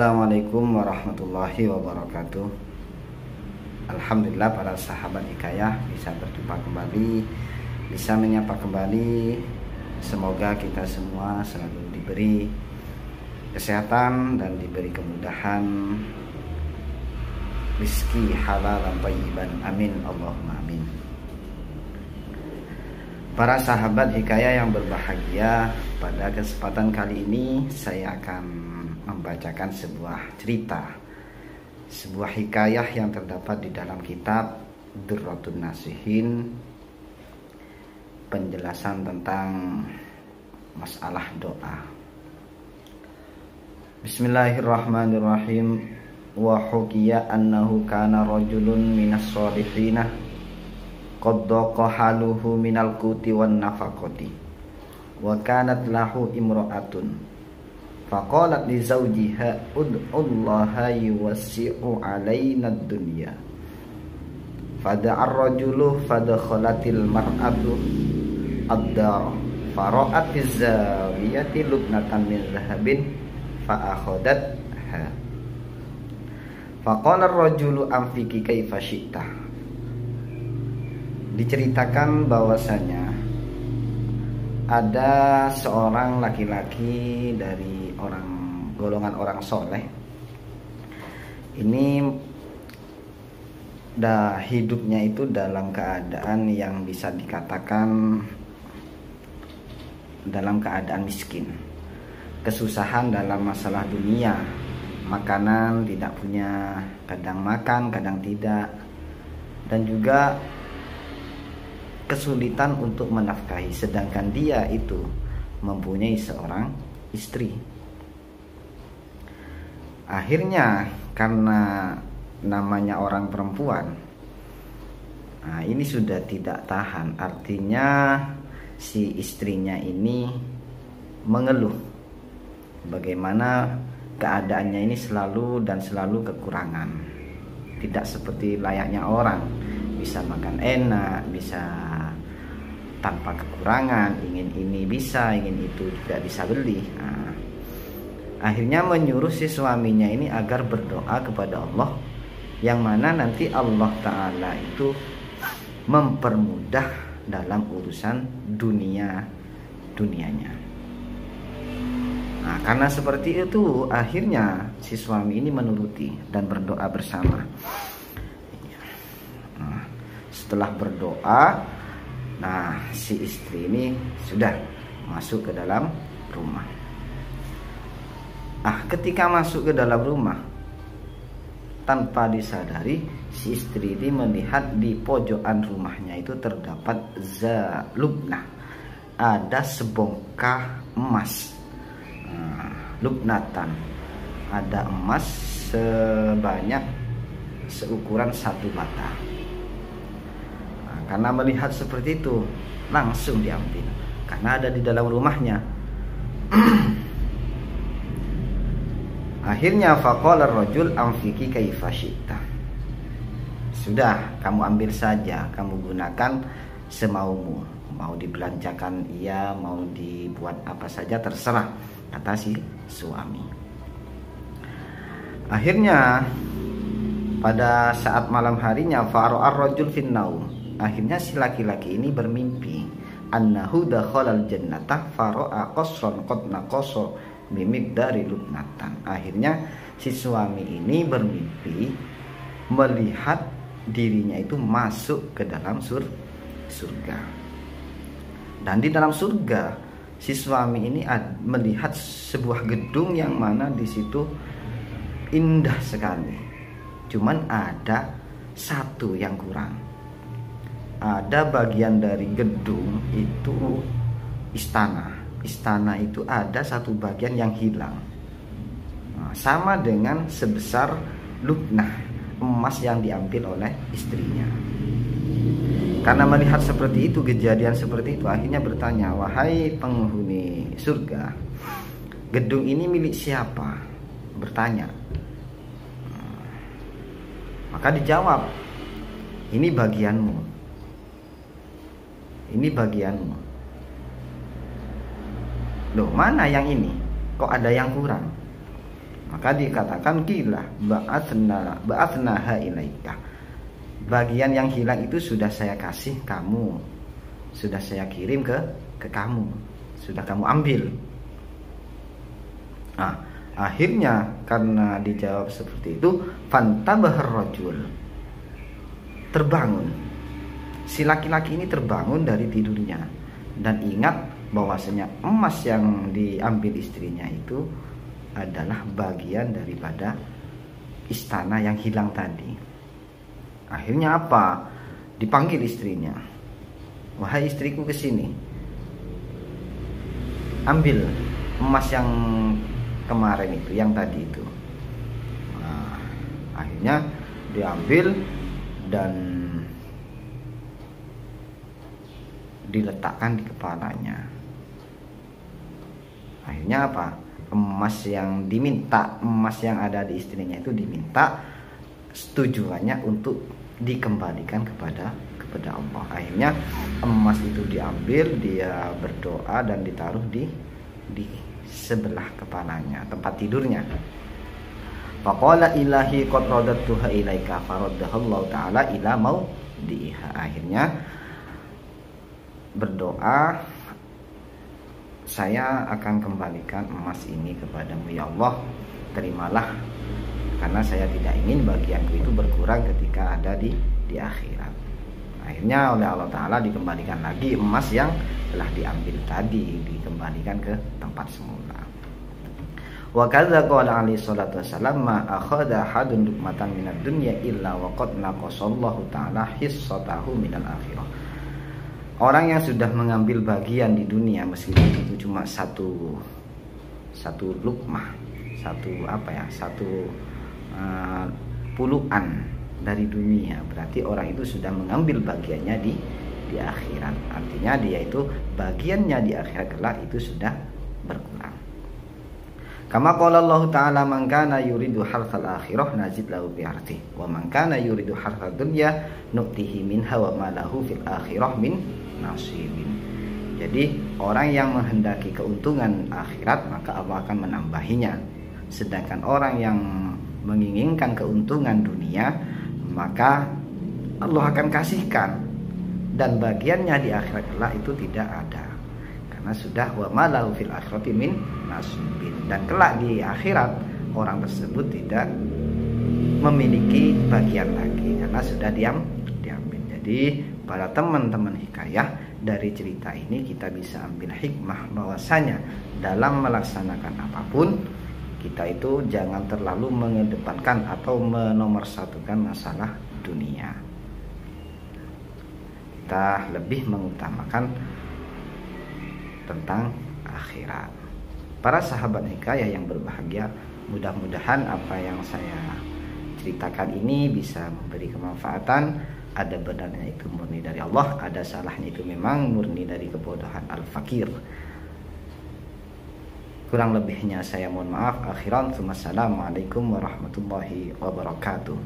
Assalamualaikum warahmatullahi wabarakatuh. Alhamdulillah para sahabat hikayah bisa berjumpa kembali, bisa menyapa kembali. Semoga kita semua selalu diberi kesehatan dan diberi kemudahan, rezeki halal dan thayyiban. Amin Allahumma amin. Para sahabat hikayah yang berbahagia, pada kesempatan kali ini saya akan membacakan sebuah cerita, sebuah hikayah yang terdapat di dalam kitab Durratun Nasihin, penjelasan tentang masalah doa. Bismillahirrahmanirrahim. Wa hukiya annahu kana rajulun minas solihina qad daqa haluhu minal quti wan nafaqati wa kanat lahu imra'atun faqalat li zawjiha ud'ullaha yuwassi'u alaina ad-dunya fada'a ar-rajulu fadakhalatil mar'atu ad-dar fara'at az-zawiyati lubnatan min dhahabin fa'akhadatha faqala ar-rajulu anfiki kaifa syi'ta. Diceritakan bahwasanya ada seorang laki-laki dari golongan orang soleh. Ini hidupnya itu dalam keadaan yang bisa dikatakan dalam keadaan miskin, kesusahan dalam masalah dunia, makanan tidak punya, kadang makan kadang tidak, dan juga kesulitan untuk menafkahi, sedangkan dia itu mempunyai seorang istri. Akhirnya karena namanya orang perempuan, ini sudah tidak tahan, artinya si istrinya ini mengeluh bagaimana keadaannya ini selalu kekurangan, tidak seperti layaknya orang bisa makan enak, bisa tanpa kekurangan, ingin ini bisa, ingin itu juga bisa beli. Akhirnya menyuruh si suaminya ini agar berdoa kepada Allah, yang mana nanti Allah Ta'ala itu mempermudah dalam urusan dunianya. Karena seperti itu, akhirnya si suami ini menuruti dan berdoa bersama. Setelah berdoa, si istri ini sudah masuk ke dalam rumah. Ketika masuk ke dalam rumah, tanpa disadari si istri ini melihat di pojokan rumahnya itu terdapat lubnah, ada sebongkah emas, lubnatan, ada emas sebanyak seukuran satu bata. Karena melihat seperti itu, langsung diambil karena ada di dalam rumahnya. Akhirnya faqala ar-rajul anfiki kaifa syi'ta. Sudah, kamu ambil saja, kamu gunakan semaumu. Mau dibelanjakan iya, mau dibuat apa saja terserah, kata si suami. Akhirnya pada saat malam harinya fara'a ar-rajul fin naum. Akhirnya si laki-laki ini bermimpi annahu dakhalal jannata fara'a qasran qad naqasa bimiqdari lubnatan. Akhirnya si suami ini bermimpi melihat dirinya itu masuk ke dalam surga. Dan di dalam surga si suami ini melihat sebuah gedung yang mana di situ indah sekali. Cuman ada satu yang kurang. Ada bagian dari gedung itu istana. Istana itu ada satu bagian yang hilang, sama dengan sebesar lubnah emas yang diambil oleh istrinya. Karena melihat seperti itu, kejadian seperti itu, akhirnya bertanya, wahai penghuni surga, gedung ini milik siapa? Bertanya. Maka dijawab, ini bagianmu, ini bagianmu. Loh, mana yang ini? Kok ada yang kurang? Maka dikatakan gila ba'athnaha ilaika. Bagian yang hilang itu sudah saya kasih kamu, sudah saya kirim ke kamu, sudah kamu ambil. Nah, akhirnya karena dijawab seperti itu, fantabahar rajul, terbangun. Si laki-laki ini terbangun dari tidurnya dan ingat bahwasanya emas yang diambil istrinya itu adalah bagian daripada istana yang hilang tadi. Akhirnya apa? Dipanggil istrinya. Wahai istriku, kesini, ambil emas yang kemarin itu, yang tadi itu. Nah, akhirnya diambil dan diletakkan di kepalanya. Akhirnya apa? Emas yang diminta, emas yang ada di istrinya itu diminta tujuannya untuk dikembalikan kepada Allah. Akhirnya emas itu diambil, dia berdoa dan ditaruh di sebelah kepalanya, tempat tidurnya. Faqala ilahi qad radattuha ilaika faraddahallahu ta'ala ila maudiha. Akhirnya berdoa, saya akan kembalikan emas ini kepadamu ya Allah, terimalah, karena saya tidak ingin bagianku itu berkurang ketika ada di akhirat. Akhirnya oleh Allah Ta'ala dikembalikan lagi emas yang telah diambil tadi, dikembalikan ke tempat semula. Wa kadza qala alaihi salatu wassalam ma akhadha hadun lukmatan minad dunya illa wa qad naqasallahu ta'ala hissatahu minal akhirah. Orang yang sudah mengambil bagian di dunia, meskipun itu cuma satu lukmah, satu puluhan dari dunia, berarti orang itu sudah mengambil bagiannya di akhirat. Artinya dia itu bagiannya di akhirat kelak itu sudah berkurang. Kama qala Allah Ta'ala, man kana yuridu harthal akhirah nazid lahu bi harthi wa man kana yuridu harthad dunya nu'tihi minha wa ma lahu fil akhirah min nasibin. Jadi orang yang menghendaki keuntungan akhirat maka Allah akan menambahinya. Sedangkan orang yang menginginkan keuntungan dunia maka Allah akan kasihkan, dan bagiannya di akhirat kelak itu tidak ada, karena sudah wa ma lahu fil akhirati min nasibin. Dan kelak di akhirat orang tersebut tidak memiliki bagian lagi karena sudah diambil. Jadi para teman-teman hikayah, dari cerita ini kita bisa ambil hikmah bahwasanya dalam melaksanakan apapun kita itu jangan terlalu mengedepankan atau menomorsatukan masalah dunia. Kita lebih mengutamakan tentang akhirat. Para sahabat hikayah yang berbahagia, mudah-mudahan apa yang saya ceritakan ini bisa memberi kemanfaatan. Ada benarnya itu murni dari Allah, ada salahnya itu memang murni dari kebodohan al-fakir. Kurang lebihnya saya mohon maaf. Akhiran, assalamualaikum warahmatullahi wabarakatuh.